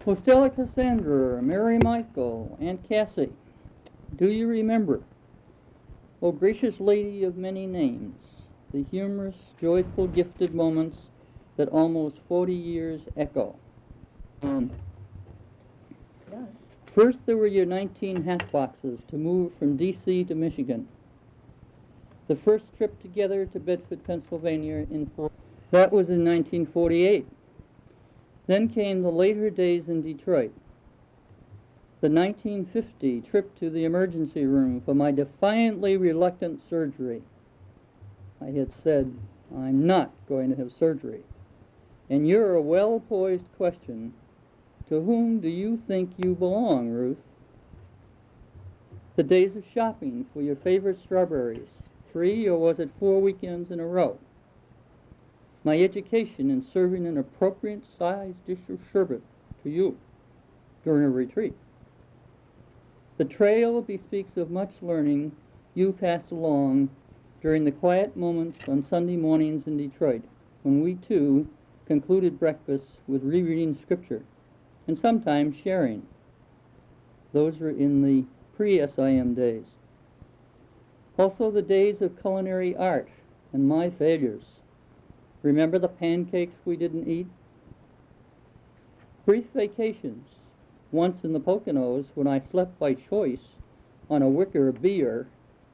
Well, Stella Cassandra, Mary Michael, Aunt Cassie, do you remember? O gracious lady of many names, the humorous, joyful, gifted moments that almost 40 years echo. Um, First, there were your 19 hat boxes to move from D.C. to Michigan. The first trip together to Bedford, Pennsylvania that was in 1948. Then came the later days in Detroit. The 1950 trip to the emergency room for my defiantly reluctant surgery. I had said, I'm not going to have surgery. And you're a well-poised question. To whom do you think you belong, Ruth? The days of shopping for your favorite strawberries, 3 or was it 4 weekends in a row? My education in serving an appropriate sized dish of sherbet to you during a retreat. The trail bespeaks of much learning you passed along during the quiet moments on Sunday mornings in Detroit, when we too concluded breakfast with rereading scripture and sometimes sharing. Those were in the pre-SIM days. Also the days of culinary art and my failures. Remember the pancakes we didn't eat? Brief vacations, once in the Poconos when I slept by choice on a wicker bier,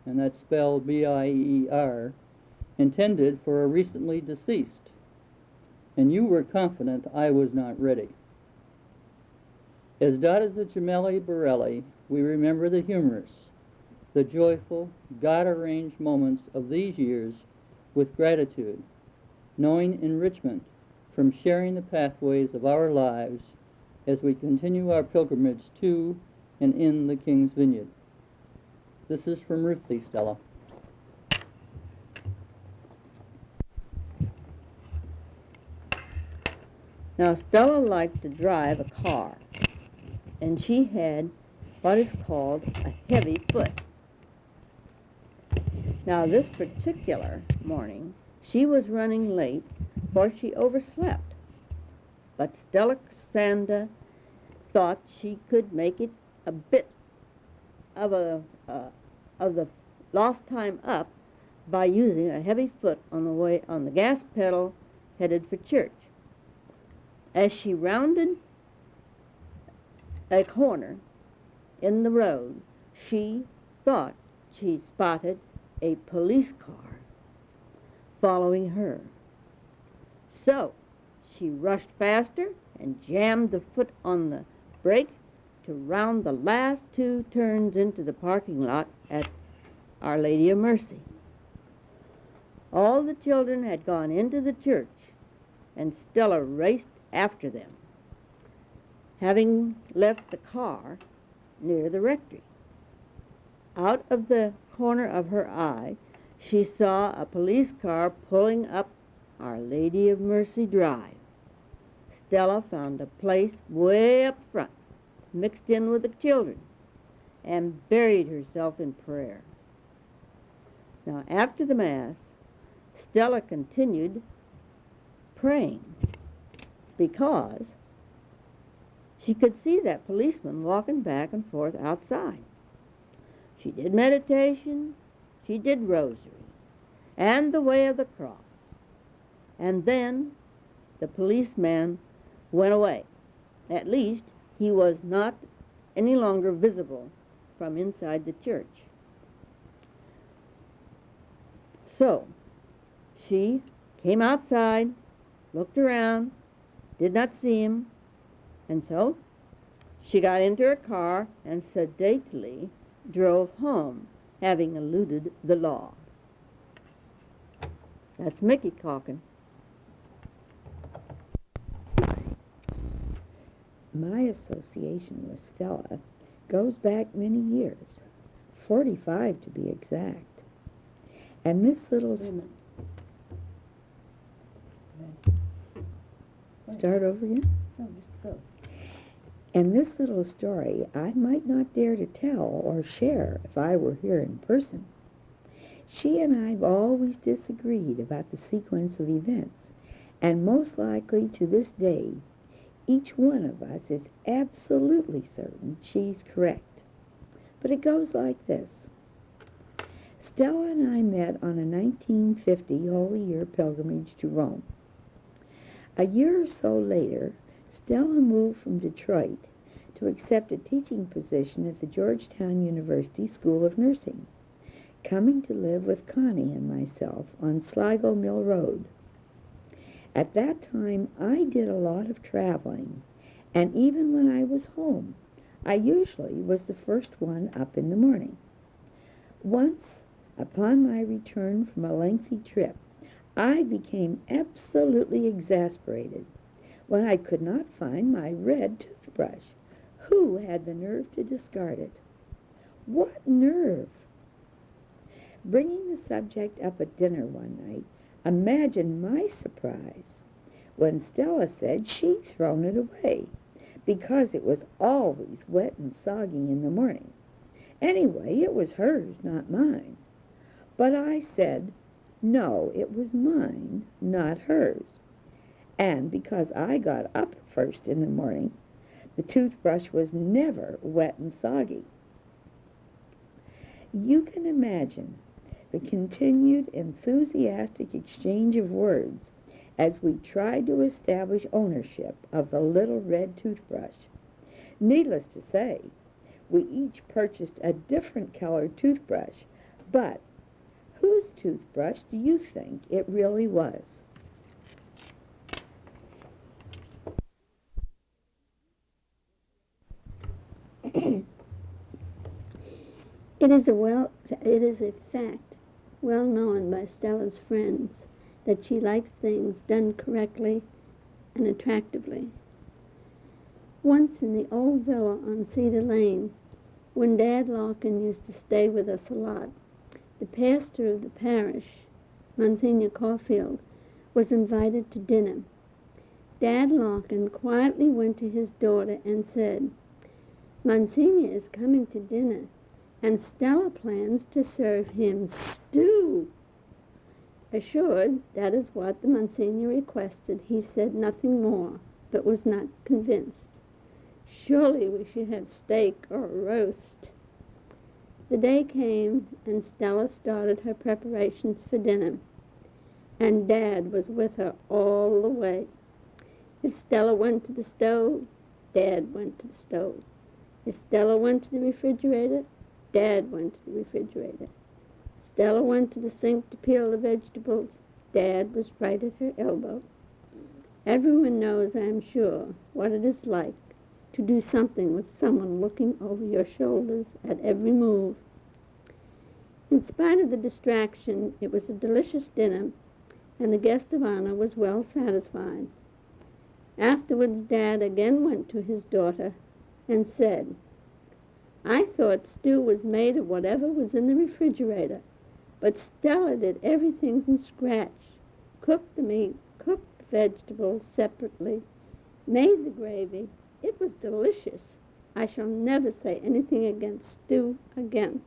and that's spelled B-I-E-R, intended for a recently deceased, and you were confident I was not ready. As daughters of Gemelli Borelli, we remember the humorous, the joyful, God-arranged moments of these years with gratitude, knowing enrichment from sharing the pathways of our lives as we continue our pilgrimage to and in the King's Vineyard. This is from Ruthie, Stella. Now, Stella liked to drive a car, and she had what is called a heavy foot. Now, this particular morning, she was running late, for she overslept. But Stella Cassandra thought she could make it a bit of the lost time up by using a heavy foot on the gas pedal headed for church. As she rounded a corner in the road, she thought she spotted a police car following her. So she rushed faster and jammed the foot on the brake to round the last 2 turns into the parking lot at Our Lady of Mercy. All the children had gone into the church, and Stella raced after them, having left the car near the rectory. Out of the corner of her eye, she saw a police car pulling up Our Lady of Mercy Drive. Stella found a place way up front, mixed in with the children, and buried herself in prayer. Now, after the Mass, Stella continued praying because she could see that policeman walking back and forth outside. She did meditation, she did rosary, and the way of the cross. And then the policeman went away. At least he was not any longer visible from inside the church. So she came outside, looked around, did not see him, and so she got into her car and sedately drove home, having eluded the law. That's Mickey talking. My association with Stella goes back many years, 45 to be exact. And this little... Start over again? No, just go. And this little story I might not dare to tell or share if I were here in person. She and I have always disagreed about the sequence of events, and most likely to this day, Each one of us is absolutely certain she's correct. But it goes like this. Stella and I met on a 1950 Holy Year pilgrimage to Rome. A year or so later, Stella moved from Detroit to accept a teaching position at the Georgetown University School of Nursing, coming to live with Connie and myself on Sligo Mill Road. At that time, I did a lot of traveling, and even when I was home, I usually was the first one up in the morning. Once, upon my return from a lengthy trip, I became absolutely exasperated when I could not find my red toothbrush. Who had the nerve to discard it? What nerve? Bringing the subject up at dinner one night, imagine my surprise when Stella said she'd thrown it away because it was always wet and soggy in the morning. Anyway, it was hers, not mine. But I said, no, it was mine, not hers. And because I got up first in the morning, the toothbrush was never wet and soggy. You can imagine the continued enthusiastic exchange of words as we tried to establish ownership of the little red toothbrush. Needless to say, we each purchased a different colored toothbrush, but whose toothbrush do you think it really was? It is a fact well known by Stella's friends that she likes things done correctly and attractively. Once in the old villa on Cedar Lane, when Dad Larkin used to stay with us a lot, the pastor of the parish, Monsignor Caulfield, was invited to dinner. Dad Larkin quietly went to his daughter and said, "Monsignor is coming to dinner, and Stella plans to serve him stew." Assured that is what the Monsignor requested, he said nothing more, but was not convinced. Surely we should have steak or roast. The day came, and Stella started her preparations for dinner, and Dad was with her all the way. If Stella went to the stove, Dad went to the stove. If Stella went to the refrigerator, Dad went to the refrigerator. Stella went to the sink to peel the vegetables. Dad was right at her elbow. Everyone knows, I am sure, what it is like to do something with someone looking over your shoulders at every move. In spite of the distraction, it was a delicious dinner, and the guest of honor was well satisfied. Afterwards, Dad again went to his daughter and said, "I thought stew was made of whatever was in the refrigerator, but Stella did everything from scratch, cooked the meat, cooked the vegetables separately, made the gravy. It was delicious. I shall never say anything against stew again."